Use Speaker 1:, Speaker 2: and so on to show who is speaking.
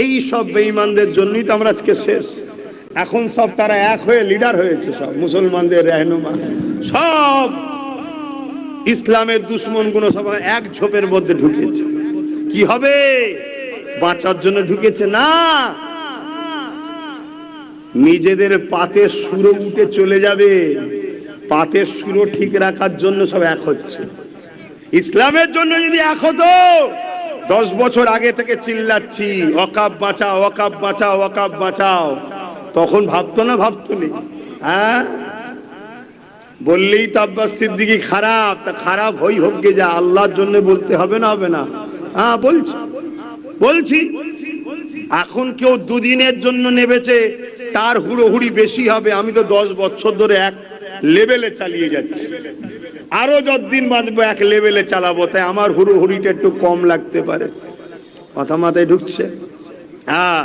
Speaker 1: এই সব বেঈমানদের জন্যই তো আমরা আজকে শেষ। এখন সব তারা এক হয়ে লিডার হয়েছে, সব মুসলমানদের रहनुमा, সব ইসলামের দুশ্মন গুলো সব এক ঝোপের মধ্যে ঢুকেছে। কি হবে? বাঁচার জন্য ঢুকেছে না, নিজেদের পাতের সুরো উঠে চলে যাবে। পাতের সুরো ঠিক রাখার জন্য সব এক হচ্ছে। ইসলামের জন্য যদি এক হতো, 10 বছর আগে থেকে চিল্লাচ্ছি ওয়াকাফ বাঁচাও, ওয়াকাফ বাঁচাও, ওয়াকাফ বাঁচাও, তখন ভাবতো না? ভাবতো নি? হ্যাঁ, বললেই তো আব্বাস সিদ্দিকী খারাপ, তা খারাপ হই হোক গে, যা আল্লাহর জন্য বলতে হবে না? হবে না? হ্যাঁ বলছি। এখন কেউ দুদিনের জন্য নেবেছে, তার হুড়োহুড়ি বেশি হবে। আমি তো 10 বছর ধরে এক লেভেলে চালিয়ে যাচ্ছি, আরো যতদিন বাঁচবো এক লেভেলে চালাবো, তাই আমার হুড়োহুড়িটা একটু কম লাগতে পারে। কথা মাথায় ঢুকছে? হ্যাঁ,